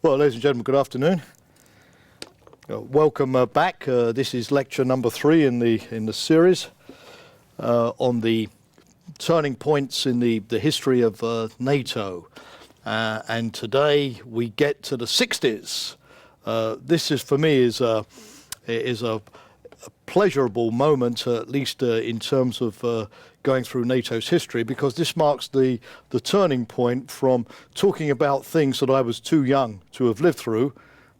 Well, ladies and gentlemen, good afternoon. Welcome back. This is lecture number 3 in the series on the turning points in the history of NATO. And today we get to the 60s. This is, for me, is a pleasurable moment, at least in terms of going through NATO's history, because this marks the turning point from talking about things that I was too young to have lived through,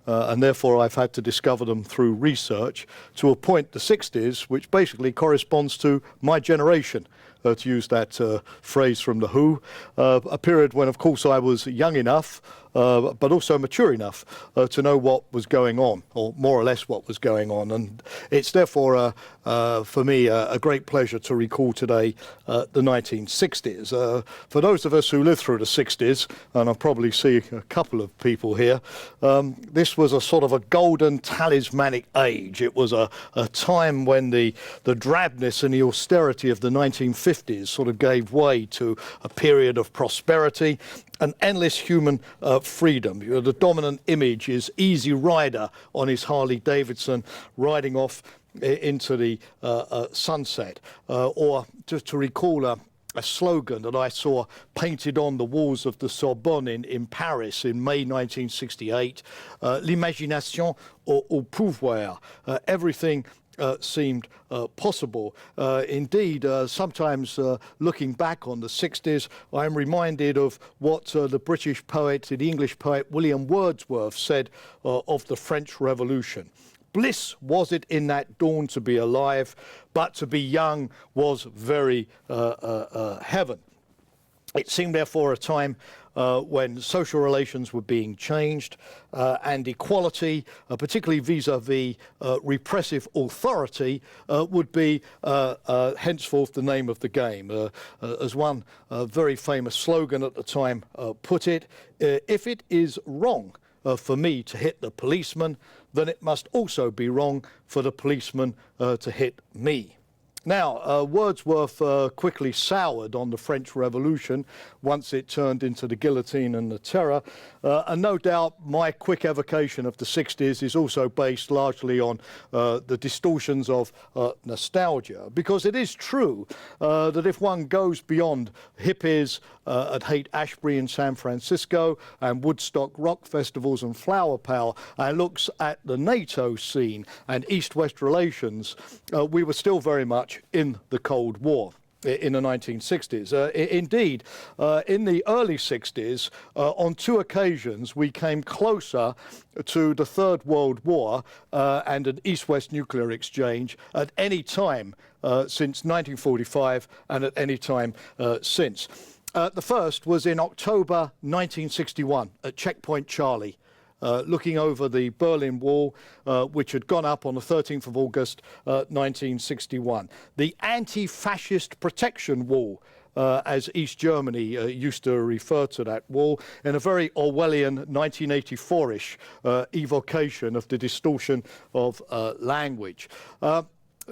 and therefore I've had to discover them through research, to a point, the 60s, which basically corresponds to my generation, to use that phrase from The Who, a period when, of course, I was young enough, but also mature enough to know what was going on, or more or less what was going on. And it's therefore, for me, a great pleasure to recall today the 1960s. For those of us who lived through the 60s, and I probably see a couple of people here, this was a sort of a golden talismanic age. It was a time when the drabness and the austerity of the 1950s sort of gave way to a period of prosperity and endless human freedom. You know, the dominant image is Easy Rider on his Harley Davidson riding off into the sunset. Or just to recall a slogan that I saw painted on the walls of the Sorbonne in Paris in May 1968, l'imagination au pouvoir. Everything seemed possible. Indeed, sometimes looking back on the 60s, I am reminded of what the British poet, the English poet William Wordsworth said of the French Revolution. Bliss was it in that dawn to be alive, but to be young was very heaven. It seemed therefore a time when social relations were being changed and equality, particularly vis-à-vis repressive authority, would be henceforth the name of the game. As one very famous slogan at the time put it, if it is wrong for me to hit the policeman, then it must also be wrong for the policeman to hit me. Now, Wordsworth quickly soured on the French Revolution once it turned into the guillotine and the terror. And no doubt my quick evocation of the 60s is also based largely on the distortions of nostalgia. Because it is true that if one goes beyond hippies at Haight-Ashbury in San Francisco and Woodstock rock festivals and Flower Power and looks at the NATO scene and East-West relations, we were still very much in the Cold War in the 1960s. Indeed, in the early 60s, on 2 occasions, we came closer to the Third World War and an East-West nuclear exchange at any time since 1945 and at any time since. The first was in October 1961 at Checkpoint Charlie. Looking over the Berlin Wall, which had gone up on the 13th of August 1961. The anti-fascist protection wall, as East Germany used to refer to that wall, in a very Orwellian 1984-ish evocation of the distortion of language.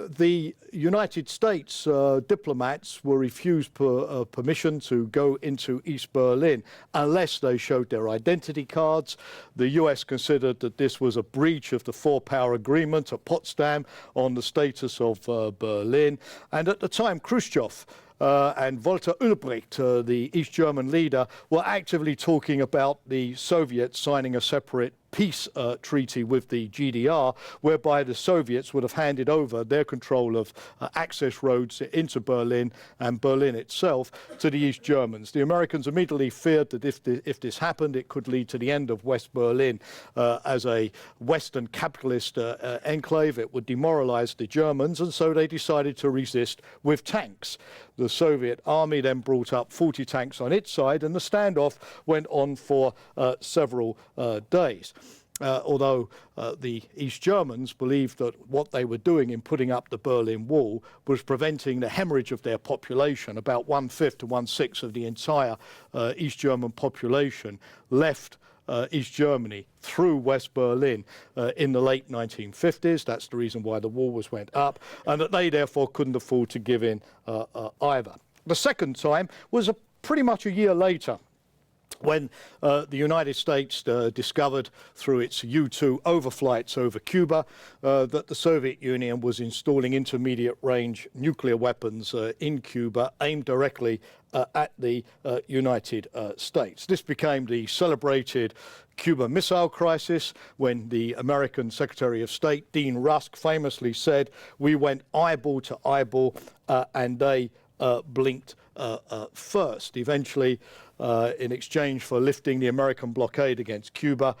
The United States diplomats were refused permission to go into East Berlin unless they showed their identity cards. The US considered that this was a breach of the four-power agreement at Potsdam on the status of Berlin. And at the time, Khrushchev and Walter Ulbricht, the East German leader, were actively talking about the Soviets signing a separate peace treaty with the GDR, whereby the Soviets would have handed over their control of access roads into Berlin and Berlin itself to the East Germans. The Americans immediately feared that if this happened, it could lead to the end of West Berlin as a Western capitalist enclave. It would demoralize the Germans, and so they decided to resist with tanks. The Soviet army then brought up 40 tanks on its side, and the standoff went on for several days. Although the East Germans believed that what they were doing in putting up the Berlin Wall was preventing the hemorrhage of their population. About 1/5 to 1/6 of the entire East German population left East Germany through West Berlin in the late 1950s. That's the reason why the wall went up, and that they therefore couldn't afford to give in either. The second time was pretty much a year later. when the United States discovered through its U-2 overflights over Cuba that the Soviet Union was installing intermediate-range nuclear weapons in Cuba aimed directly at the United States. This became the celebrated Cuba Missile Crisis, when the American Secretary of State, Dean Rusk, famously said, "We went eyeball to eyeball and they blinked first." Eventually, in exchange for lifting the American blockade against Cuba,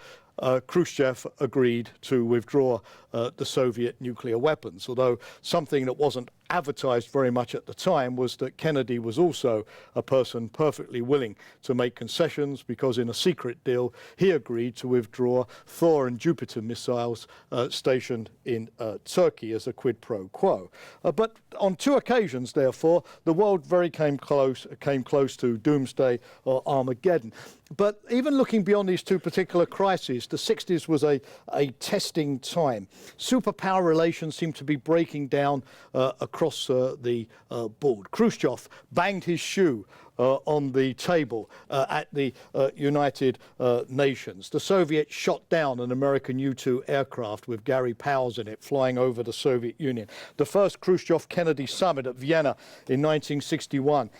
Khrushchev agreed to withdraw the Soviet nuclear weapons, although something that wasn't advertised very much at the time was that Kennedy was also a person perfectly willing to make concessions, because in a secret deal he agreed to withdraw Thor and Jupiter missiles stationed in Turkey as a quid pro quo. But on two occasions, therefore, the world came close to doomsday or Armageddon. But even looking beyond these two particular crises, the 60s was a testing time. Superpower relations seemed to be breaking down across the board. Khrushchev banged his shoe on the table at the United Nations. The Soviets shot down an American U-2 aircraft with Gary Powell's in it flying over the Soviet Union. The first Khrushchev-Kennedy summit at Vienna in 1961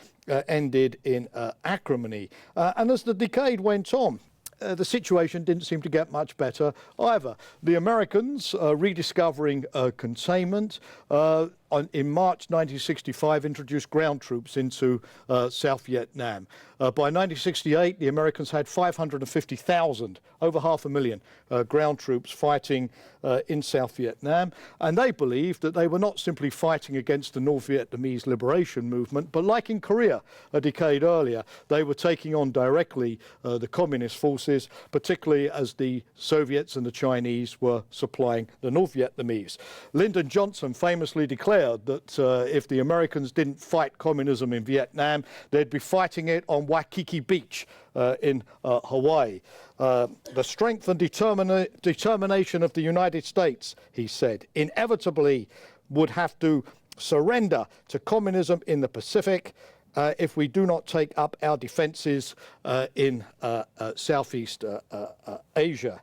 ended in acrimony. And as the decade went on, the situation didn't seem to get much better either. The Americans, rediscovering containment, in March 1965 introduced ground troops into South Vietnam. By 1968, the Americans had 550,000, over 500,000 ground troops fighting in South Vietnam, and they believed that they were not simply fighting against the North Vietnamese liberation movement, but like in Korea a decade earlier, they were taking on directly the communist forces, particularly as the Soviets and the Chinese were supplying the North Vietnamese. Lyndon Johnson famously declared that if the Americans didn't fight communism in Vietnam, they'd be fighting it on Waikiki Beach in Hawaii. The strength and determination of the United States, he said, inevitably would have to surrender to communism in the Pacific if we do not take up our defenses in Southeast Asia.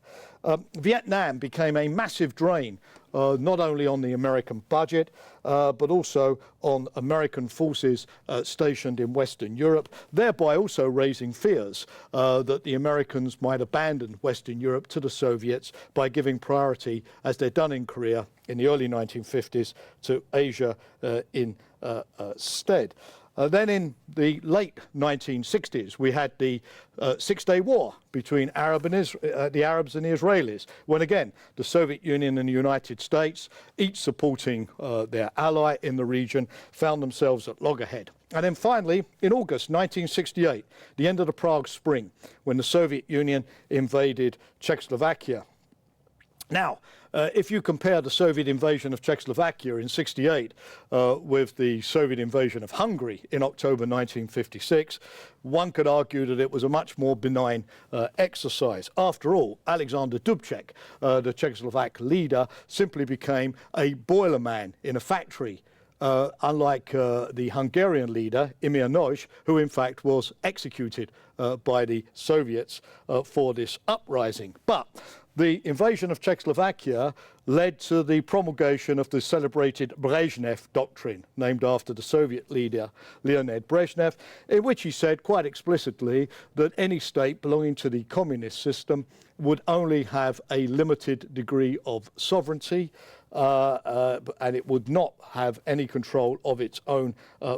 Vietnam became a massive drain, not only on the American budget, but also on American forces stationed in Western Europe, thereby also raising fears that the Americans might abandon Western Europe to the Soviets by giving priority, as they'd done in Korea in the early 1950s, to Asia instead. Then in the late 1960s, we had the Six-Day War between the Arabs and the Israelis, when again the Soviet Union and the United States, each supporting their ally in the region, found themselves at loggerhead. And then finally, in August 1968, the end of the Prague Spring, when the Soviet Union invaded Czechoslovakia. Now, if you compare the Soviet invasion of Czechoslovakia in '68 with the Soviet invasion of Hungary in October 1956, one could argue that it was a much more benign exercise. After all, Alexander Dubček, the Czechoslovak leader, simply became a boiler man in a factory, unlike the Hungarian leader, Imre Nagy, who in fact was executed by the Soviets for this uprising. But the invasion of Czechoslovakia led to the promulgation of the celebrated Brezhnev Doctrine, named after the Soviet leader Leonid Brezhnev, in which he said quite explicitly that any state belonging to the communist system would only have a limited degree of sovereignty, and it would not have any control of its own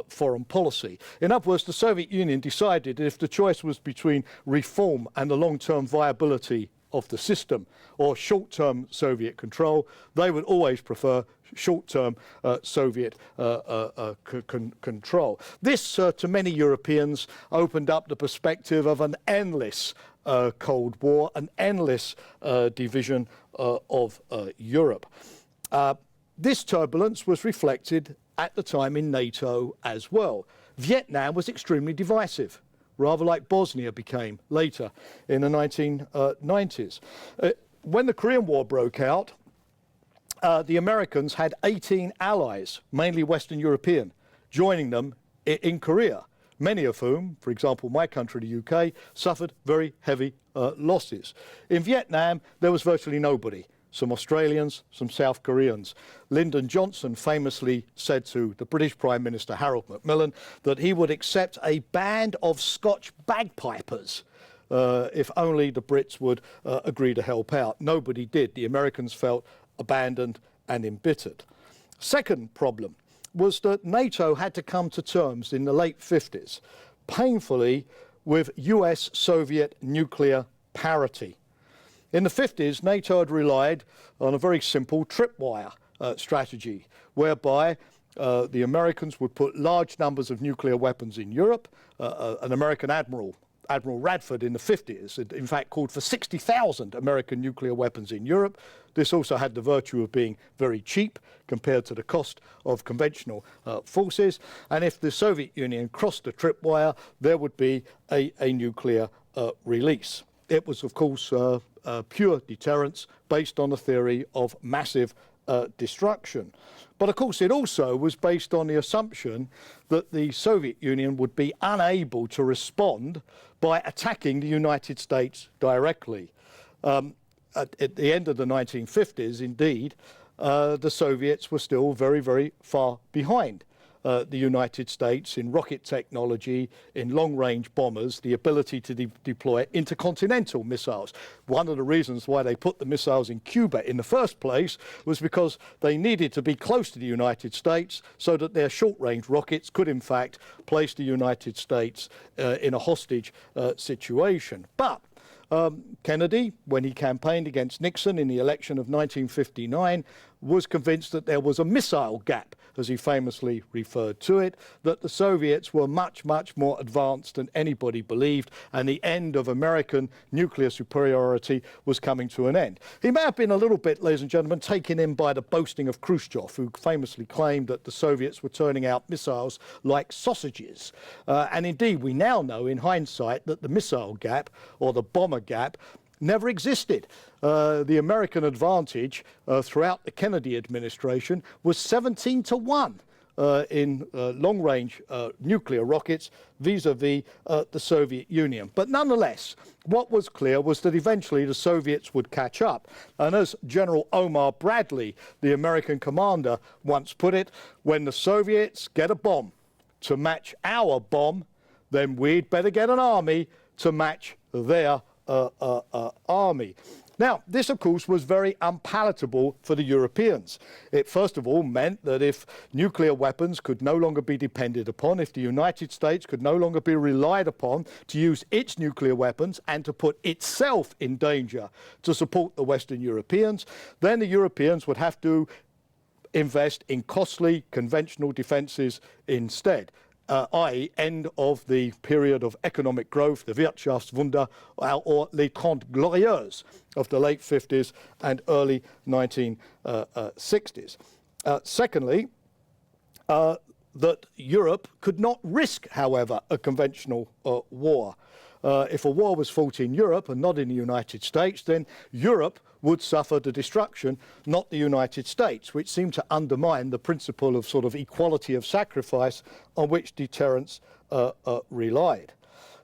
foreign policy. In other words, the Soviet Union decided that if the choice was between reform and the long-term viability of the system or short-term Soviet control, they would always prefer short-term Soviet control. This, to many Europeans, opened up the perspective of an endless Cold War, an endless division of Europe. This turbulence was reflected at the time in NATO as well. Vietnam was extremely divisive, rather like Bosnia became later in the 1990s. When the Korean War broke out, the Americans had 18 allies, mainly Western European, joining them in Korea. many of whom, for example, my country, the UK, suffered very heavy losses. In Vietnam, there was virtually nobody. Some Australians, some South Koreans. Lyndon Johnson famously said to the British Prime Minister Harold Macmillan that he would accept a band of Scotch bagpipers if only the Brits would agree to help out. Nobody did. The Americans felt abandoned and embittered. Second problem was that NATO had to come to terms in the late 50s, painfully, with US-Soviet nuclear parity. In the 50s, NATO had relied on a very simple tripwire strategy, whereby the Americans would put large numbers of nuclear weapons in Europe. An American admiral, Admiral Radford, in the 50s, in fact called for 60,000 American nuclear weapons in Europe. This also had the virtue of being very cheap compared to the cost of conventional forces. And if the Soviet Union crossed the tripwire, there would be a nuclear release. It was, of course, pure deterrence based on the theory of massive destruction. But of course, it also was based on the assumption that the Soviet Union would be unable to respond by attacking the United States directly. At the end of the 1950s, indeed, the Soviets were still very, very far behind the United States in rocket technology, in long-range bombers, the ability to deploy intercontinental missiles. One of the reasons why they put the missiles in Cuba in the first place was because they needed to be close to the United States so that their short-range rockets could, in fact, place the United States in a hostage situation. But Kennedy, when he campaigned against Nixon in the election of 1959, was convinced that there was a missile gap, as he famously referred to it, that the Soviets were much, much more advanced than anybody believed, and the end of American nuclear superiority was coming to an end. He may have been a little bit, ladies and gentlemen, taken in by the boasting of Khrushchev, who famously claimed that the Soviets were turning out missiles like sausages. And indeed, we now know in hindsight that the missile gap, or the bomber gap, never existed. The American advantage throughout the Kennedy administration was 17-1 in long-range nuclear rockets vis-à-vis the Soviet Union. But nonetheless, what was clear was that eventually the Soviets would catch up. And as General Omar Bradley, the American commander, once put it, when the Soviets get a bomb to match our bomb, then we'd better get an army to match their army. Now, this, of course, was very unpalatable for the Europeans. It, first of all, meant that if nuclear weapons could no longer be depended upon, if the United States could no longer be relied upon to use its nuclear weapons and to put itself in danger to support the Western Europeans, then the Europeans would have to invest in costly conventional defences instead. I.e. end of the period of economic growth, the Wirtschaftswunder, or les Trente Glorieuses of the late 50s and early 1960s. Secondly, that Europe could not risk, however, a conventional war. If a war was fought in Europe and not in the United States, then Europe would suffer the destruction, not the United States, which seemed to undermine the principle of sort of equality of sacrifice on which deterrence relied.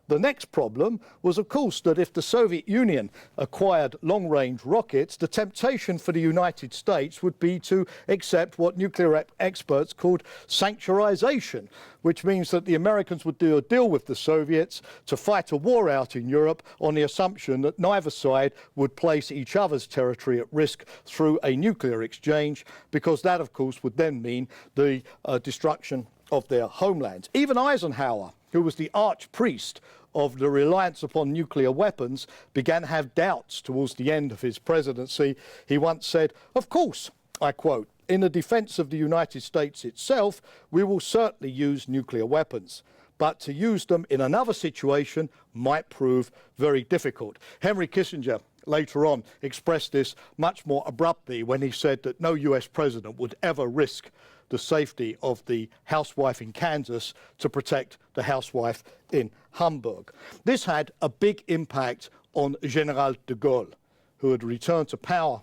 The next problem was, of course, that if the Soviet Union acquired long-range rockets, the temptation for the United States would be to accept what nuclear experts called sanctuarization, which means that the Americans would do a deal with the Soviets to fight a war out in Europe on the assumption that neither side would place each other's territory at risk through a nuclear exchange, because that, of course, would then mean the destruction of their homelands. Even Eisenhower, who was the archpriest of the reliance upon nuclear weapons, began to have doubts towards the end of his presidency. He once said, "Of course," I quote, "in the defense of the United States itself, we will certainly use nuclear weapons. But to use them in another situation might prove very difficult." Henry Kissinger later on expressed this much more abruptly when he said that no US president would ever risk the safety of the housewife in Kansas to protect the housewife in Hamburg. This had a big impact on General de Gaulle, who had returned to power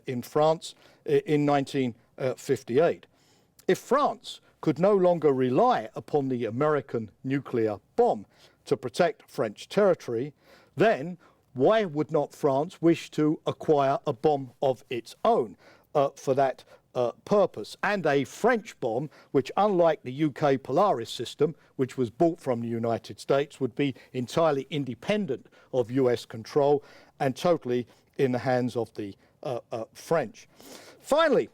in France in 1958. If France could no longer rely upon the American nuclear bomb to protect French territory, then why would not France wish to acquire a bomb of its own for that purpose? And a French bomb, which unlike the UK Polaris system, which was bought from the United States, would be entirely independent of US control and totally in the hands of the French. Finally,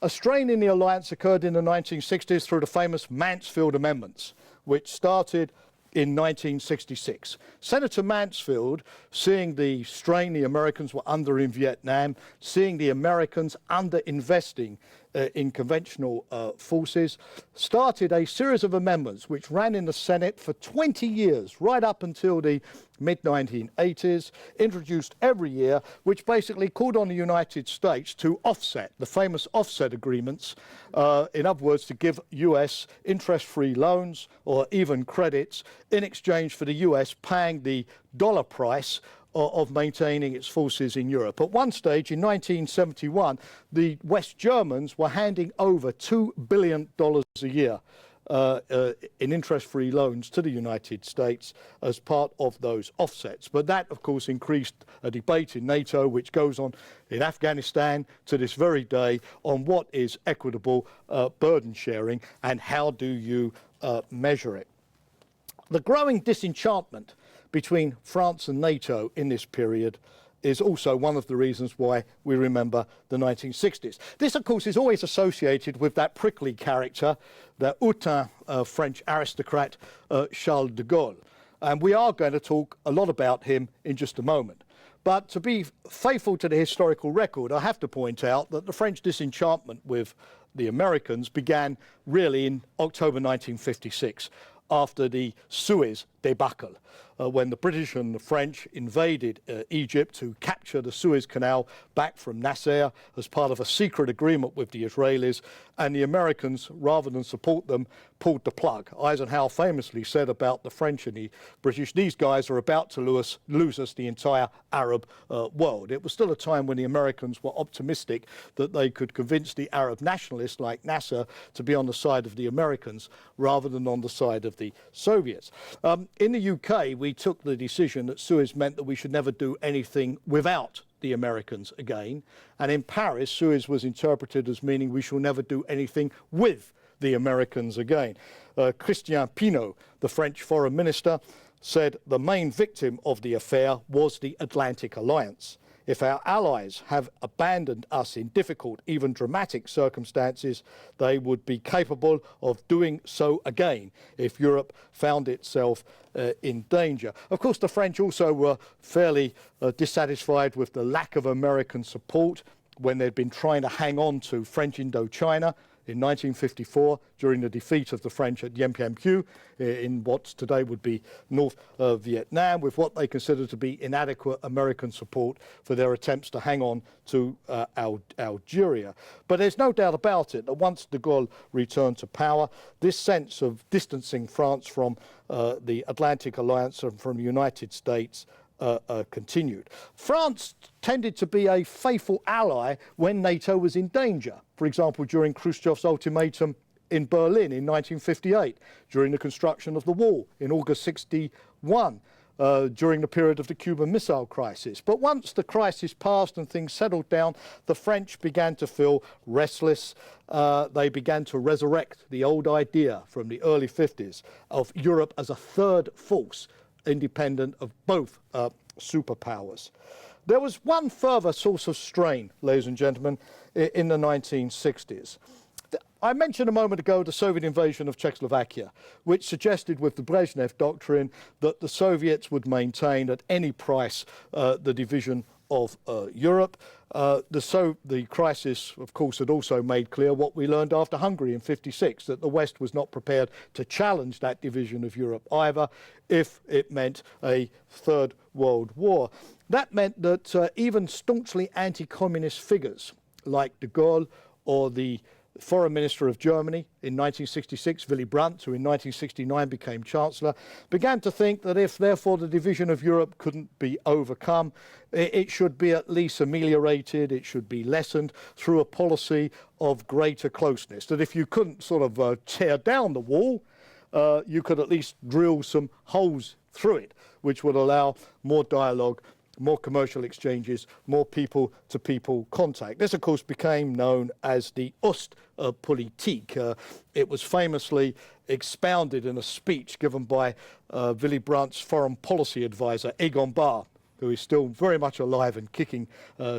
a strain in the alliance occurred in the 1960s through the famous Mansfield Amendments, which started in 1966. Senator Mansfield, seeing the strain the Americans were under in Vietnam, seeing the Americans under-investing in conventional forces, started a series of amendments which ran in the Senate for 20 years, right up until the mid-1980s, introduced every year, which basically called on the United States to offset, the famous offset agreements, in other words, to give US interest-free loans or even credits in exchange for the US paying the dollar price of maintaining its forces in Europe. At one stage in 1971, the West Germans were handing over $2 billion a year in interest-free loans to the United States as part of those offsets. But that, of course, increased a debate in NATO, which goes on in Afghanistan to this very day, on what is equitable burden sharing and how do you measure it. The growing disenchantment between France and NATO in this period is also one of the reasons why we remember the 1960s. This, of course, is always associated with that prickly character, the hautain French aristocrat, Charles de Gaulle. And we are going to talk a lot about him in just a moment. But to be faithful to the historical record, I have to point out that the French disenchantment with the Americans began really in October 1956, after the Suez debacle, when the British and the French invaded Egypt to capture the Suez Canal back from Nasser as part of a secret agreement with the Israelis, and the Americans, rather than support them, pulled the plug. Eisenhower famously said about the French and the British, these guys are about to lose us the entire Arab world. It was still a time when the Americans were optimistic that they could convince the Arab nationalists like Nasser to be on the side of the Americans rather than on the side of the Soviets. In the UK, we took the decision that Suez meant that we should never do anything without the Americans again. And in Paris, Suez was interpreted as meaning we shall never do anything with the Americans again. Christian Pinault, the French foreign minister, said the main victim of the affair was the Atlantic Alliance. If our allies have abandoned us in difficult, even dramatic circumstances, they would be capable of doing so again if Europe found itself in danger. Of course, the French also were fairly dissatisfied with the lack of American support when they'd been trying to hang on to French Indochina in 1954 during the defeat of the French at Dien Bien Phu in what today would be North Vietnam, with what they considered to be inadequate American support for their attempts to hang on to Algeria. But there's no doubt about it that once de Gaulle returned to power, this sense of distancing France from the Atlantic Alliance and from the United States continued. France tended to be a faithful ally when NATO was in danger. For example, during Khrushchev's ultimatum in Berlin in 1958, during the construction of the wall in August 61, during the period of the Cuban Missile Crisis. But once the crisis passed and things settled down, the French began to feel restless. They began to resurrect the old idea from the early 50s of Europe as a third force, independent of both superpowers. There was one further source of strain, ladies and gentlemen, in the 1960s. I mentioned a moment ago the Soviet invasion of Czechoslovakia, which suggested with the Brezhnev Doctrine that the Soviets would maintain at any price the division of Europe. The crisis, of course, had also made clear what we learned after Hungary in '56, that the West was not prepared to challenge that division of Europe either, if it meant a Third World War. That meant that even staunchly anti-communist figures like de Gaulle or the Foreign Minister of Germany in 1966, Willy Brandt, who in 1969 became Chancellor, began to think that if therefore the division of Europe couldn't be overcome, it should be at least ameliorated, it should be lessened through a policy of greater closeness. That if you couldn't sort of tear down the wall, you could at least drill some holes through it, which would allow more dialogue, more commercial exchanges, more people-to-people contact. This, of course, became known as the Ostpolitik. It was famously expounded in a speech given by Willy Brandt's foreign policy advisor, Egon Bahr, who is still very much alive and kicking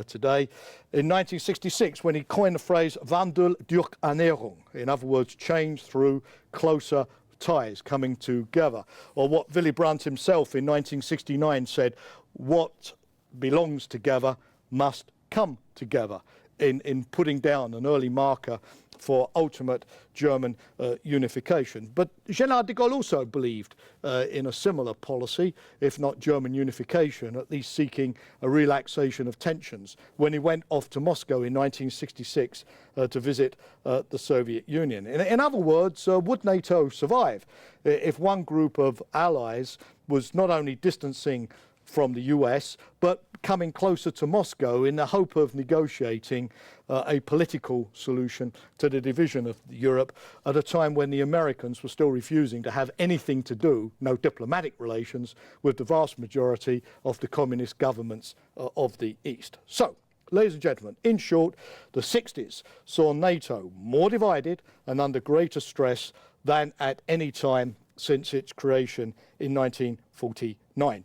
today, in 1966, when he coined the phrase Wandel durch Annäherung, in other words, change through closer ties coming together. Or what Willy Brandt himself in 1969 said, what belongs together must come together, in putting down an early marker for ultimate German unification. But General de Gaulle also believed in a similar policy, if not German unification, at least seeking a relaxation of tensions, when he went off to Moscow in 1966 to visit the Soviet Union. In other words, would NATO survive if one group of allies was not only distancing from the US, but coming closer to Moscow in the hope of negotiating a political solution to the division of Europe at a time when the Americans were still refusing to have anything to do, no diplomatic relations, with the vast majority of the communist governments of the East. So, ladies and gentlemen, in short, the 60s saw NATO more divided and under greater stress than at any time since its creation in 1949.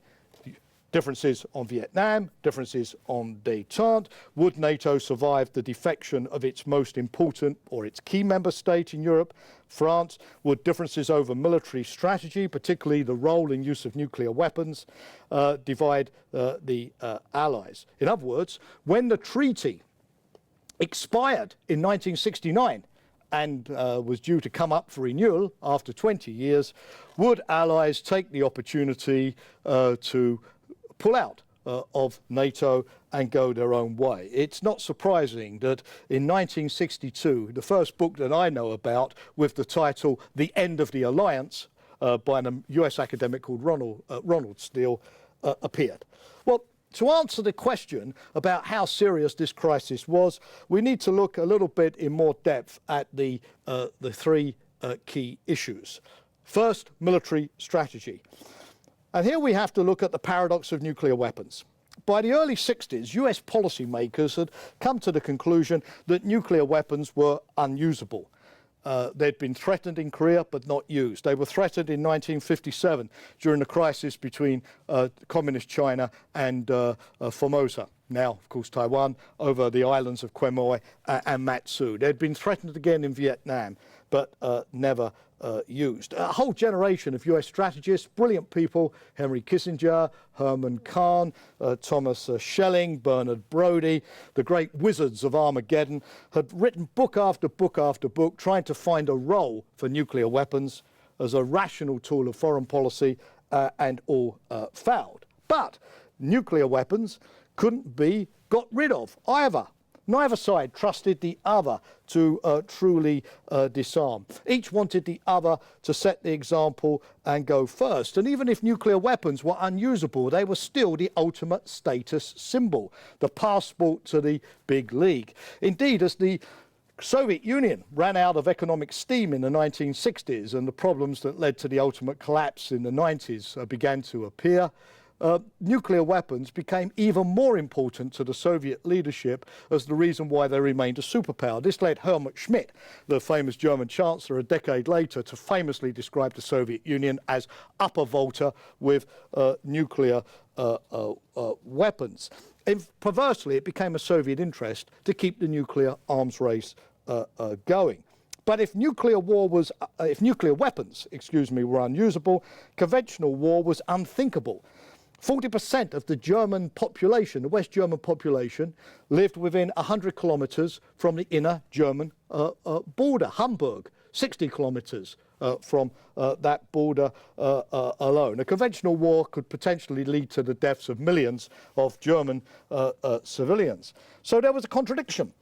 Differences on Vietnam, differences on détente. Would NATO survive the defection of its most important or its key member state in Europe, France? Would differences over military strategy, particularly the role and use of nuclear weapons, divide the Allies? In other words, when the treaty expired in 1969 and was due to come up for renewal after 20 years, would Allies take the opportunity to pull out of NATO and go their own way? It's not surprising that in 1962, the first book that I know about with the title The End of the Alliance by a US academic called Ronald Steele appeared. Well, to answer the question about how serious this crisis was, we need to look a little bit in more depth at the three key issues. First, military strategy. And here we have to look at the paradox of nuclear weapons. By the early 60s, US policymakers had come to the conclusion that nuclear weapons were unusable. They'd been threatened in Korea but not used. They were threatened in 1957 during the crisis between communist China and Formosa, now of course Taiwan, over the islands of Quemoy and Matsu. They'd been threatened again in Vietnam but never used. A whole generation of US strategists, brilliant people, Henry Kissinger, Herman Kahn, Thomas Schelling, Bernard Brodie, the great wizards of Armageddon, had written book after book after book trying to find a role for nuclear weapons as a rational tool of foreign policy, and all failed. But nuclear weapons couldn't be got rid of either. Neither side trusted the other to truly disarm. Each wanted the other to set the example and go first. And even if nuclear weapons were unusable, they were still the ultimate status symbol, the passport to the big league. Indeed, as the Soviet Union ran out of economic steam in the 1960s and the problems that led to the ultimate collapse in the 90s began to appear, nuclear weapons became even more important to the Soviet leadership as the reason why they remained a superpower. This led Helmut Schmidt, the famous German chancellor, a decade later to famously describe the Soviet Union as upper Volta with nuclear weapons. And perversely, it became a Soviet interest to keep the nuclear arms race going. But if nuclear weapons, were unusable, conventional war was unthinkable. 40% of the German population, the West German population, lived within 100 kilometers from the inner German border. Hamburg, 60 kilometers from that border alone. A conventional war could potentially lead to the deaths of millions of German civilians. So there was a contradiction.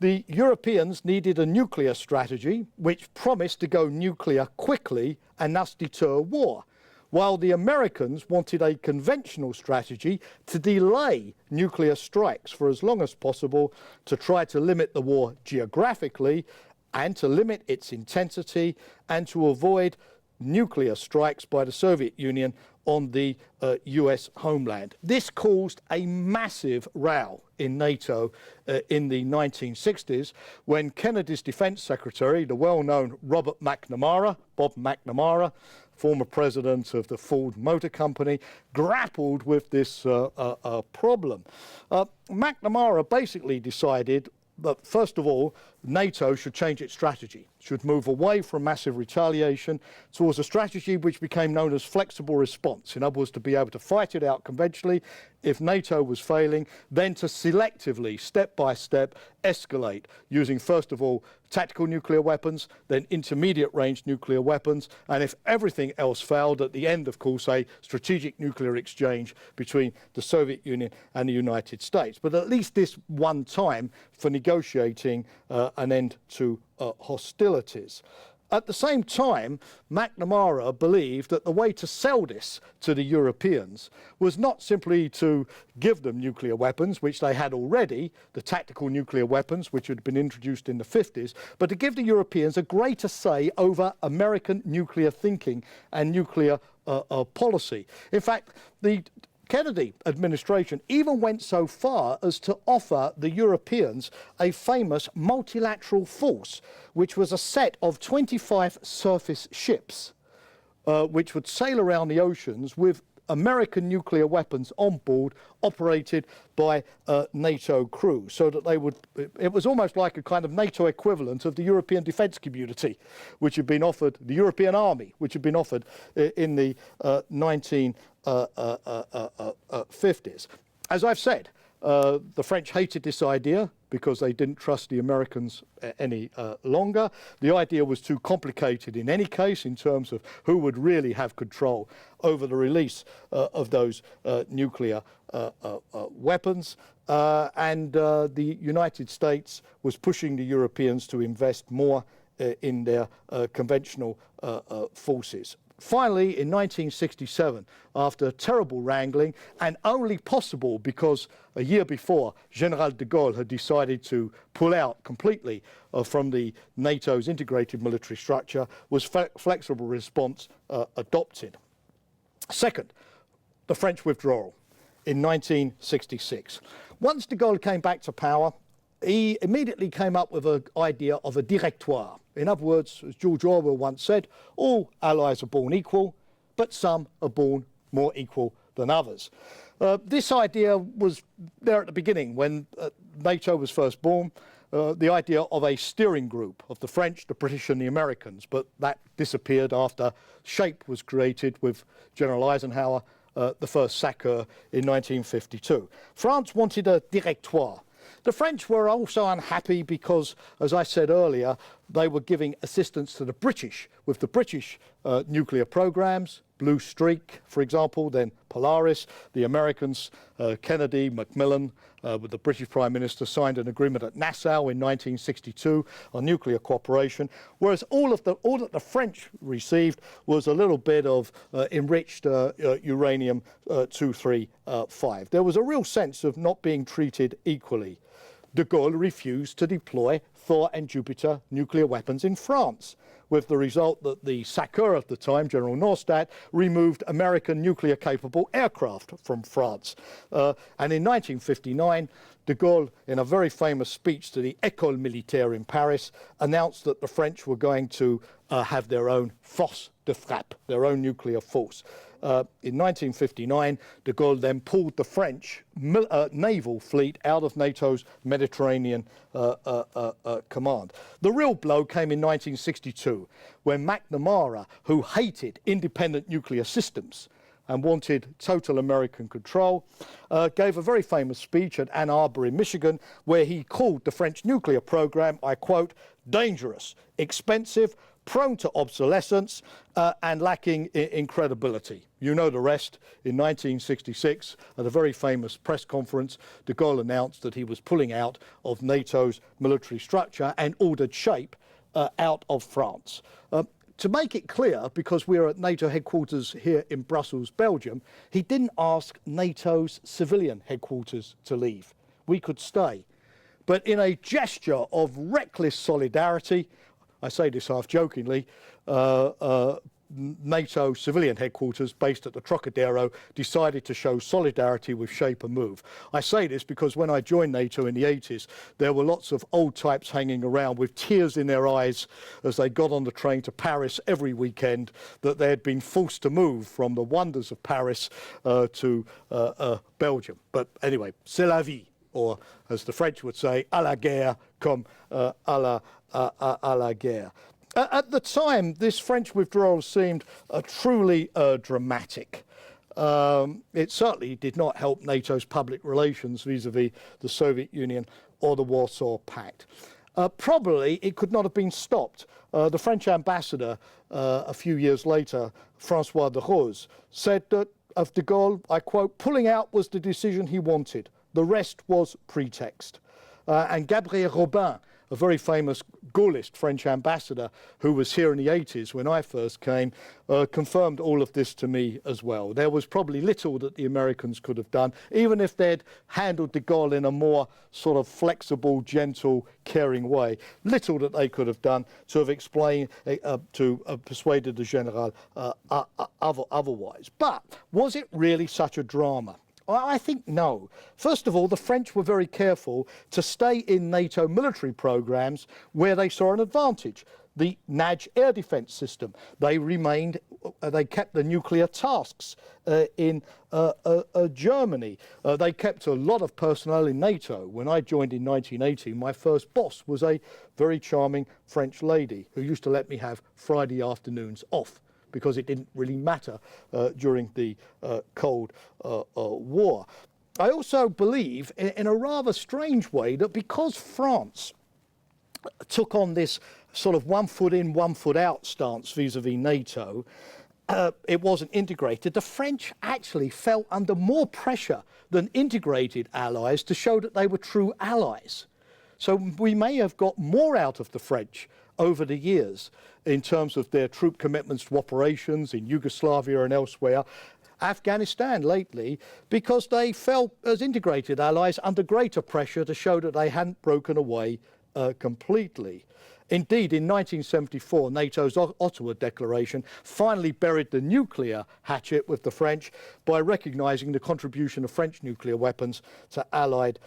The Europeans needed a nuclear strategy which promised to go nuclear quickly and thus deter war, while the Americans wanted a conventional strategy to delay nuclear strikes for as long as possible to try to limit the war geographically and to limit its intensity and to avoid nuclear strikes by the Soviet Union on the US homeland. This caused a massive row in NATO in the 1960s when Kennedy's defense secretary, the well-known Bob McNamara, former president of the Ford Motor Company, grappled with this problem. McNamara basically decided that, first of all, NATO should change its strategy, should move away from massive retaliation towards a strategy which became known as flexible response. In other words, to be able to fight it out conventionally. If NATO was failing, then to selectively, step by step, escalate, using, first of all, tactical nuclear weapons, then intermediate range nuclear weapons, and if everything else failed, at the end, of course, a strategic nuclear exchange between the Soviet Union and the United States. But at least this one time for negotiating an end to hostilities. At the same time, McNamara believed that the way to sell this to the Europeans was not simply to give them nuclear weapons, which they had already, the tactical nuclear weapons, which had been introduced in the 50s, but to give the Europeans a greater say over American nuclear thinking and nuclear policy. In fact, the Kennedy administration even went so far as to offer the Europeans a famous multilateral force, which was a set of 25 surface ships, which would sail around the oceans with American nuclear weapons on board, operated by NATO crew, so that they would, it was almost like a kind of NATO equivalent of the European defence community, which had been offered, the European army, which had been offered in the 1950s. As I've said, the French hated this idea because they didn't trust the Americans any longer. The idea was too complicated in any case in terms of who would really have control over the release of those nuclear weapons. And the United States was pushing the Europeans to invest more in their conventional forces. Finally, in 1967, after terrible wrangling, and only possible because a year before, General de Gaulle had decided to pull out completely from the NATO's integrated military structure, was flexible response adopted. Second, the French withdrawal in 1966. Once de Gaulle came back to power, he immediately came up with an idea of a directoire. In other words, as George Orwell once said, all allies are born equal, but some are born more equal than others. This idea was there at the beginning when NATO was first born, the idea of a steering group of the French, the British and the Americans, but that disappeared after SHAPE was created with General Eisenhower, the first SACEUR in 1952. France wanted a directoire. The French were also unhappy because, as I said earlier, they were giving assistance to the British with the British nuclear programs, Blue Streak, for example, then Polaris. The Americans, Kennedy, Macmillan, with the British Prime Minister, signed an agreement at Nassau in 1962 on nuclear cooperation, whereas all that the French received was a little bit of enriched uranium-235. There was a real sense of not being treated equally. De Gaulle refused to deploy Thor and Jupiter nuclear weapons in France, with the result that the SACEUR at the time, General Norstadt, removed American nuclear-capable aircraft from France. And in 1959, de Gaulle, in a very famous speech to the École Militaire in Paris, announced that the French were going to have their own force de frappe, their own nuclear force. In 1959, de Gaulle then pulled the French naval fleet out of NATO's Mediterranean command. The real blow came in 1962, when McNamara, who hated independent nuclear systems and wanted total American control, gave a very famous speech at Ann Arbor in Michigan, where he called the French nuclear program, I quote, dangerous, expensive, prone to obsolescence, and lacking in credibility. You know the rest. In 1966, at a very famous press conference, de Gaulle announced that he was pulling out of NATO's military structure and ordered Shea out of France. To make it clear, because we're at NATO headquarters here in Brussels, Belgium, he didn't ask NATO's civilian headquarters to leave. We could stay. But in a gesture of reckless solidarity, I say this half jokingly, NATO civilian headquarters based at the Trocadero decided to show solidarity with Shea and Move. I say this because when I joined NATO in the 80s, there were lots of old types hanging around with tears in their eyes as they got on the train to Paris every weekend, that they had been forced to move from the wonders of Paris to Belgium. But anyway, c'est la vie, or as the French would say, à la guerre comme à la guerre. At the time, this French withdrawal seemed truly dramatic. It certainly did not help NATO's public relations vis-à-vis the Soviet Union or the Warsaw Pact. Probably it could not have been stopped. The French ambassador, a few years later, François de Rose, said that of de Gaulle, I quote, "Pulling out was the decision he wanted. The rest was pretext." And Gabriel Robin, a very famous Gaullist French ambassador who was here in the 80s when I first came, confirmed all of this to me as well. There was probably little that the Americans could have done, even if they'd handled de Gaulle in a more sort of flexible, gentle, caring way. Little that they could have done to have explained, to persuaded the Général otherwise. But was it really such a drama? I think no. First of all, the French were very careful to stay in NATO military programs where they saw an advantage. The NAJ air defense system. They kept the nuclear tasks in Germany. They kept a lot of personnel in NATO. When I joined in 1980, my first boss was a very charming French lady who used to let me have Friday afternoons off, because it didn't really matter during the Cold War. I also believe, in a rather strange way, that because France took on this sort of one foot in, one foot out stance vis-à-vis NATO, it wasn't integrated. The French actually felt under more pressure than integrated allies to show that they were true allies. So we may have got more out of the French over the years in terms of their troop commitments to operations in Yugoslavia and elsewhere, Afghanistan lately, because they felt as integrated allies under greater pressure to show that they hadn't broken away completely. Indeed, in 1974, NATO's Ottawa Declaration finally buried the nuclear hatchet with the French by recognising the contribution of French nuclear weapons to Allied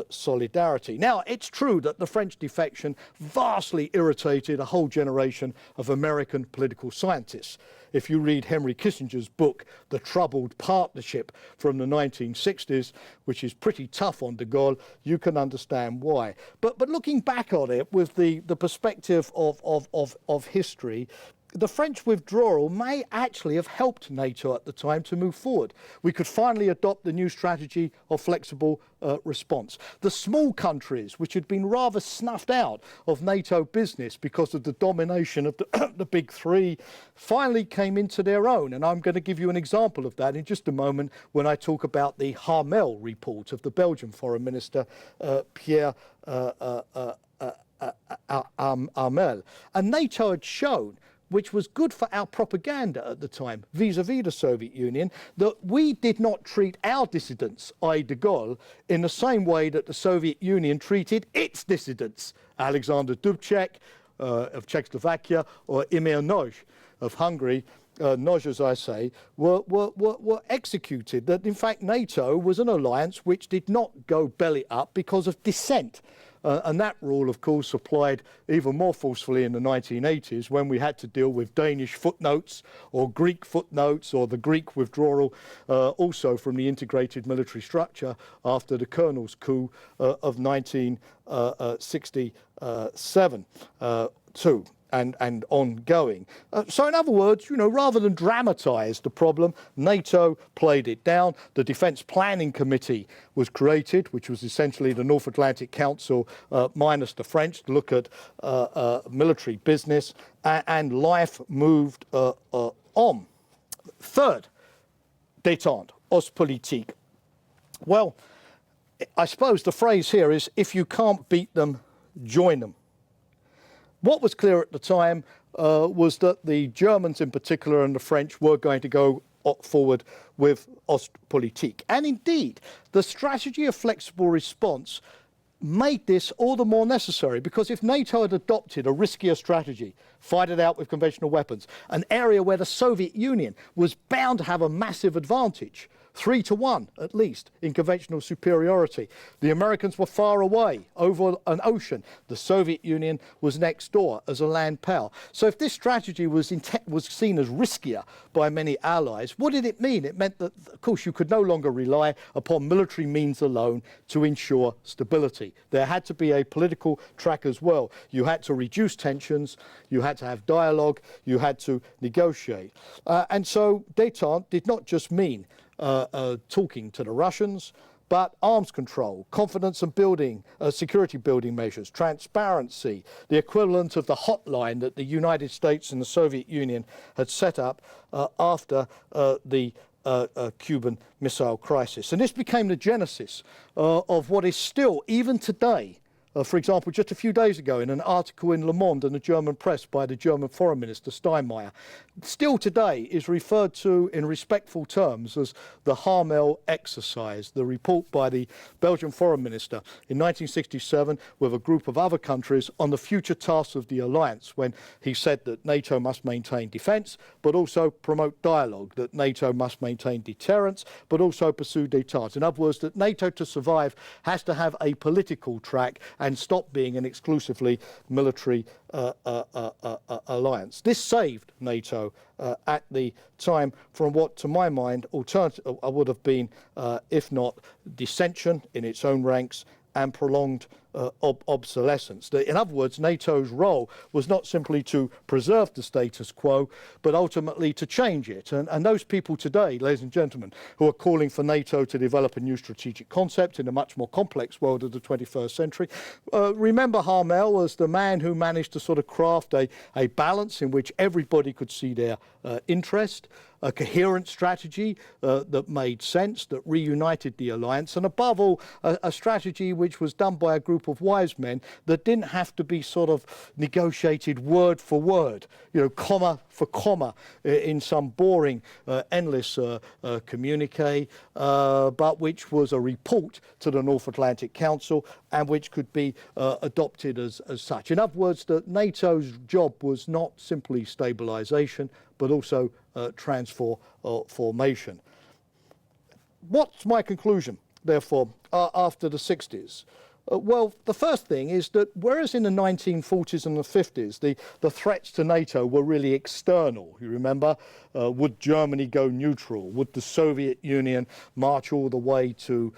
solidarity. Now, it's true that the French defection vastly irritated a whole generation of American political scientists. If you read Henry Kissinger's book, The Troubled Partnership, from the 1960s, which is pretty tough on de Gaulle, you can understand why. But looking back on it with the perspective of history, the French withdrawal may actually have helped NATO at the time to move forward. We could finally adopt the new strategy of flexible response. The small countries, which had been rather snuffed out of NATO business because of the domination of the big three, finally came into their own. And I'm going to give you an example of that in just a moment when I talk about the Harmel report of the Belgian Foreign Minister, Pierre Harmel. And NATO had shown, which was good for our propaganda at the time, vis-à-vis the Soviet Union, that we did not treat our dissidents, i.e. de Gaulle, in the same way that the Soviet Union treated its dissidents, Alexander Dubček of Czechoslovakia or Emir Nagy of Hungary. Nagy, as I say, were executed. That in fact NATO was an alliance which did not go belly up because of dissent. And that rule, of course, applied even more forcefully in the 1980s when we had to deal with Danish footnotes or Greek footnotes or the Greek withdrawal also from the integrated military structure after the colonel's coup of 1967 too. and ongoing. So in other words, rather than dramatize the problem, NATO played it down. The Defence Planning Committee was created, which was essentially the North Atlantic Council minus the French, to look at military business, and life moved on. Third, détente, Ostpolitik. Well, I suppose the phrase here is, if you can't beat them, join them. What was clear at the time was that the Germans in particular and the French were going to go forward with Ostpolitik. And indeed, the strategy of flexible response made this all the more necessary, because if NATO had adopted a riskier strategy, fight it out with conventional weapons, an area where the Soviet Union was bound to have a massive advantage, 3-1 at least in conventional superiority. The Americans were far away over an ocean. The Soviet Union was next door as a land power. So if this strategy was seen as riskier by many allies, what did it mean? It meant that, of course, you could no longer rely upon military means alone to ensure stability. There had to be a political track as well. You had to reduce tensions, you had to have dialogue, you had to negotiate. And so détente did not just mean talking to the Russians, but arms control, confidence and building, security building measures, transparency, the equivalent of the hotline that the United States and the Soviet Union had set up after the Cuban Missile Crisis. And this became the genesis of what is still, even today, for example, just a few days ago in an article in Le Monde and the German press by the German Foreign Minister Steinmeier, still today is referred to in respectful terms as the Harmel exercise, the report by the Belgian Foreign Minister in 1967 with a group of other countries on the future tasks of the alliance, when he said that NATO must maintain defence but also promote dialogue, that NATO must maintain deterrence but also pursue détente. In other words, that NATO to survive has to have a political track and stop being an exclusively military alliance. This saved NATO at the time from what, to my mind, would have been, if not dissension in its own ranks and prolonged obsolescence. In other words, NATO's role was not simply to preserve the status quo, but ultimately to change it. And those people today, ladies and gentlemen, who are calling for NATO to develop a new strategic concept in a much more complex world of the 21st century, remember Harmel as the man who managed to sort of craft a balance in which everybody could see their interest, a coherent strategy that made sense, that reunited the alliance, and above all, a strategy which was done by a group of wise men that didn't have to be sort of negotiated word for word, comma for comma in some boring, endless communique, but which was a report to the North Atlantic Council and which could be adopted as such. In other words, that NATO's job was not simply stabilization, but also transformation. What's my conclusion, therefore, after the 60s? Well, the first thing is that whereas in the 1940s and the 50s, the threats to NATO were really external, you remember, would Germany go neutral? Would the Soviet Union march all the way to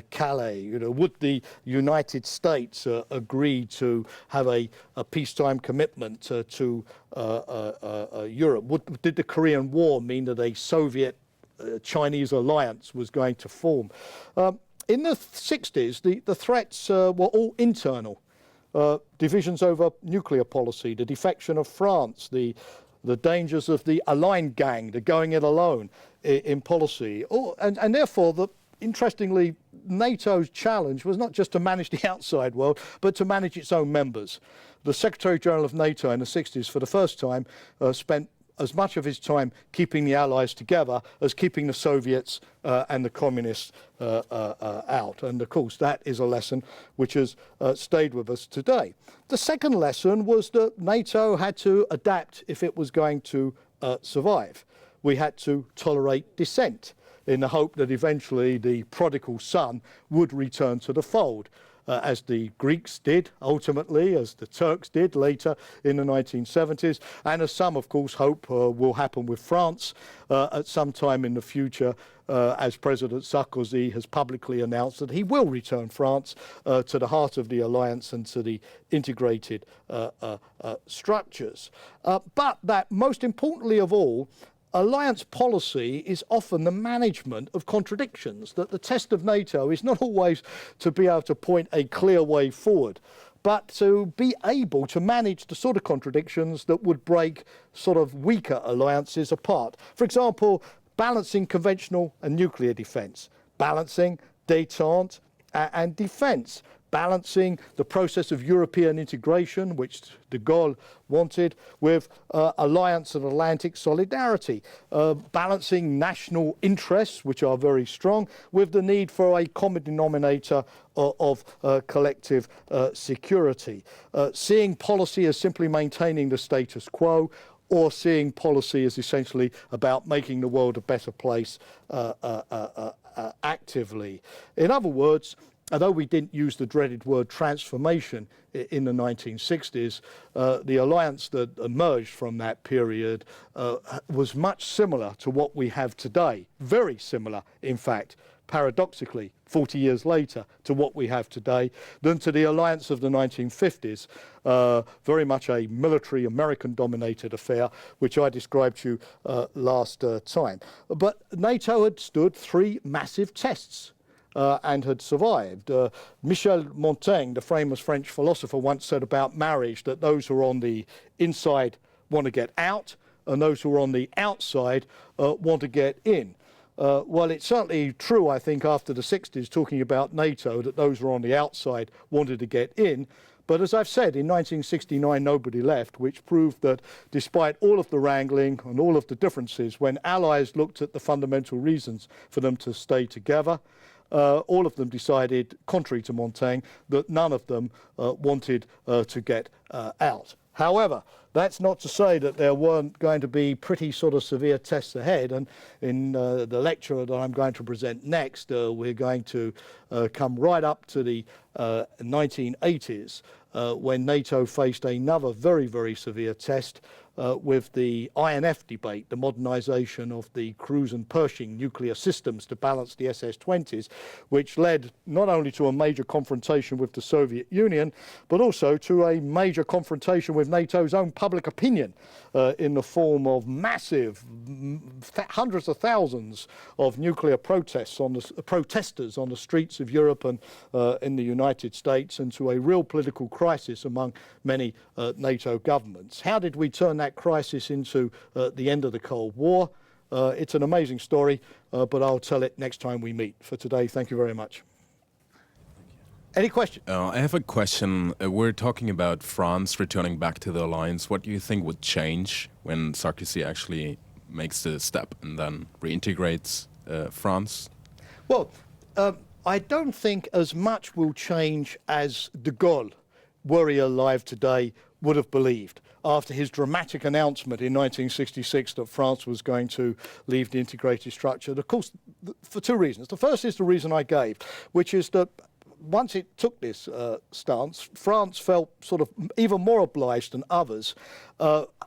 Calais? Would the United States agree to have a peacetime commitment to Europe? Did the Korean War mean that a Soviet-Chinese alliance was going to form? In the 60s, the threats were all internal. Divisions over nuclear policy, the defection of France, the dangers of the aligned gang, the going it alone in policy. And therefore, interestingly, NATO's challenge was not just to manage the outside world, but to manage its own members. The Secretary-General of NATO in the 60s, for the first time, spent as much of his time keeping the Allies together as keeping the Soviets and the Communists out. And of course, that is a lesson which has stayed with us today. The second lesson was that NATO had to adapt if it was going to survive. We had to tolerate dissent in the hope that eventually the prodigal son would return to the fold. as the Greeks did ultimately, as the Turks did later in the 1970s, and as some, of course, hope will happen with France at some time in the future, as President Sarkozy has publicly announced that he will return France to the heart of the alliance and to the integrated structures. But that, most importantly of all, alliance policy is often the management of contradictions, that the test of NATO is not always to be able to point a clear way forward, but to be able to manage the sort of contradictions that would break sort of weaker alliances apart. For example, balancing conventional and nuclear defence, balancing détente and defence, balancing the process of European integration, which de Gaulle wanted, with alliance and Atlantic solidarity, balancing national interests, which are very strong, with the need for a common denominator of collective security, seeing policy as simply maintaining the status quo, or seeing policy as essentially about making the world a better place actively. In other words, although we didn't use the dreaded word transformation in the 1960s, the alliance that emerged from that period was much similar to what we have today, very similar, in fact, paradoxically, 40 years later, to what we have today, than to the alliance of the 1950s, very much a military American-dominated affair, which I described to you last time. But NATO had stood 3 massive tests and had survived. Michel Montaigne, the famous French philosopher, once said about marriage that those who are on the inside want to get out, and those who are on the outside want to get in. Well, it's certainly true, I think, after the 60s, talking about NATO, that those who are on the outside wanted to get in. But as I've said, in 1969, nobody left, which proved that despite all of the wrangling and all of the differences, when allies looked at the fundamental reasons for them to stay together, all of them decided, contrary to Montaigne, that none of them wanted to get out. However, that's not to say that there weren't going to be pretty sort of severe tests ahead. And in the lecture that I'm going to present next, we're going to come right up to the 1980s, when NATO faced another very, very severe test with the INF debate, the modernisation of the cruise and Pershing nuclear systems to balance the SS-20s, which led not only to a major confrontation with the Soviet Union, but also to a major confrontation with NATO's own public opinion in the form of massive, hundreds of thousands of nuclear protesters on the streets of Europe and in the United States, and to a real political crisis among many NATO governments. How did we turn that crisis into the end of the Cold War? It's an amazing story, but I'll tell it next time we meet. For today, thank you very much. Any questions? I have a question. We're talking about France returning back to the alliance. What do you think would change when Sarkozy actually makes the step and then reintegrates France? Well, I don't think as much will change as de Gaulle, were he alive today, would have believed after his dramatic announcement in 1966 that France was going to leave the integrated structure. Of course, for 2 reasons. The first is the reason I gave, which is that once it took this stance, France felt sort of even more obliged than others,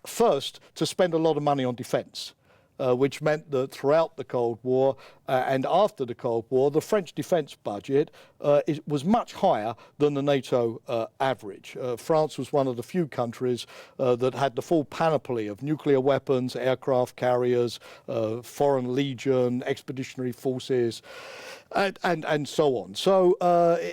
first, to spend a lot of money on defence. Which meant that throughout the Cold War and after the Cold War, the French defence budget was much higher than the NATO average. France was one of the few countries that had the full panoply of nuclear weapons, aircraft carriers, foreign legion, expeditionary forces, and so on. So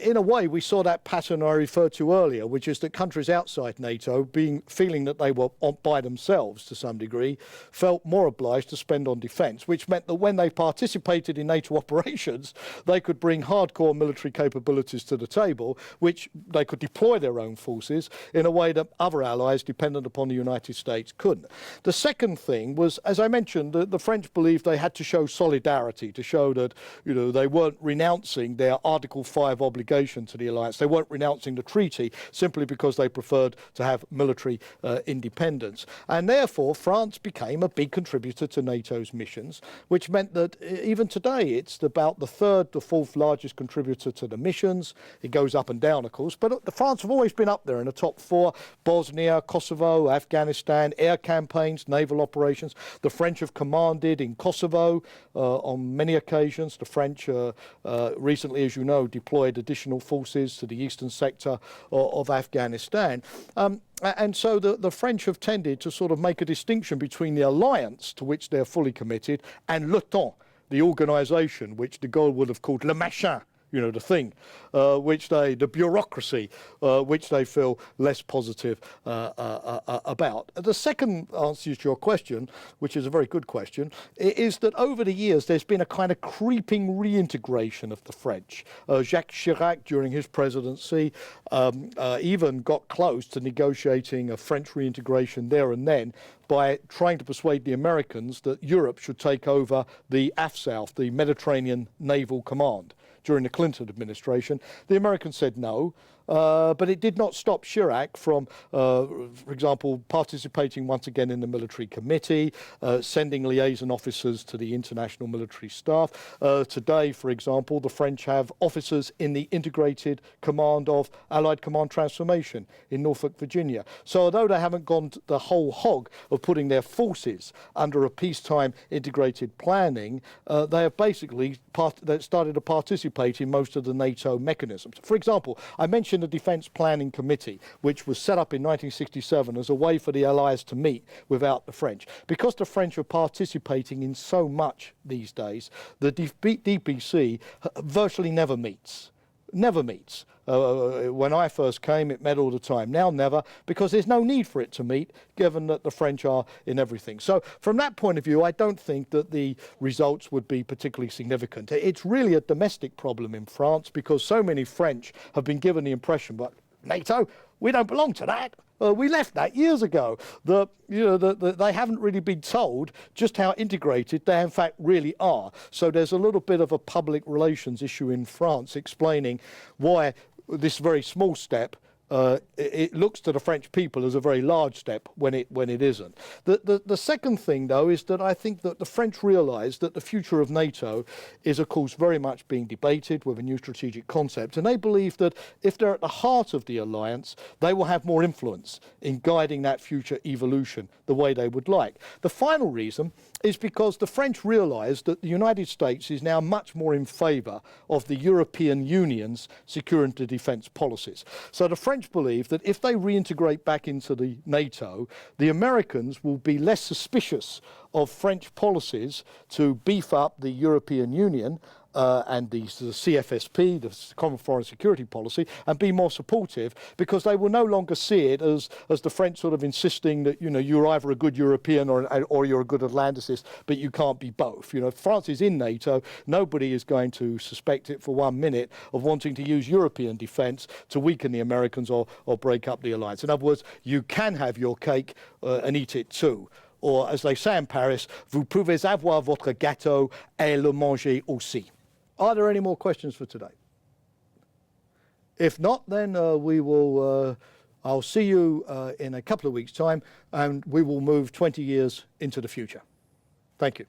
in a way, we saw that pattern I referred to earlier, which is that countries outside NATO, feeling that they were by themselves to some degree, felt more obliged to spend on defence, which meant that when they participated in NATO operations, they could bring hardcore military capabilities to the table, which they could deploy their own forces in a way that other allies dependent upon the United States couldn't. The second thing was, as I mentioned, the French believed they had to show solidarity, to show that they weren't renouncing their Article 5 obligation to the alliance. They weren't renouncing the treaty simply because they preferred to have military independence. And therefore, France became a big contributor to NATO's missions, which meant that even today it's about the third to fourth largest contributor to the missions. It goes up and down, of course, but France have always been up there in the top four. Bosnia, Kosovo, Afghanistan, air campaigns, naval operations. The French have commanded in Kosovo on many occasions. The French recently, as you know, deployed additional forces to the eastern sector of Afghanistan. And so the French have tended to sort of make a distinction between the alliance to which they're fully committed and l'OTAN, the organisation which de Gaulle would have called le machin, you know, the thing, the bureaucracy, which they feel less positive about. The second answer to your question, which is a very good question, is that over the years there's been a kind of creeping reintegration of the French. Jacques Chirac, during his presidency, even got close to negotiating a French reintegration there and then by trying to persuade the Americans that Europe should take over the AFSOUF, the Mediterranean Naval Command. During the Clinton administration. The Americans said no, but it did not stop Chirac from, for example, participating once again in the military committee, sending liaison officers to the international military staff. Today, for example, the French have officers in the integrated command of Allied Command Transformation in Norfolk, Virginia. So although they haven't gone the whole hog of putting their forces under a peacetime integrated planning, they have basically started to participate in most of the NATO mechanisms. For example, I mentioned the Defence Planning Committee, which was set up in 1967 as a way for the Allies to meet without the French. Because the French are participating in so much these days, the DPC virtually never meets. Never meets. When I first came, it met all the time. Now never, because there's no need for it to meet, given that the French are in everything. So from that point of view, I don't think that the results would be particularly significant. It's really a domestic problem in France, because so many French have been given the impression, but NATO, we don't belong to that. We left that years ago. They haven't really been told just how integrated they in fact really are. So there's a little bit of a public relations issue in France explaining why this very small step it looks to the French people as a very large step when it isn't. The second thing, though, is that I think that the French realise that the future of NATO is, of course, very much being debated with a new strategic concept, and they believe that if they're at the heart of the alliance, they will have more influence in guiding that future evolution the way they would like. The final reason is because the French realise that the United States is now much more in favour of the European Union's security and defence policies. So the French believe that if they reintegrate back into the NATO, the Americans will be less suspicious of French policies to beef up the European Union and the CFSP, the Common Foreign Security Policy, and be more supportive, because they will no longer see it as the French sort of insisting that, you know, you're either a good European or you're a good Atlanticist, but you can't be both. You know, if France is in NATO, nobody is going to suspect it for 1 minute of wanting to use European defence to weaken the Americans or break up the alliance. In other words, you can have your cake and eat it too. Or, as they say in Paris, vous pouvez avoir votre gâteau et le manger aussi. Are there any more questions for today? If not, then I'll see you in a couple of weeks' time, and we will move 20 years into the future. Thank you.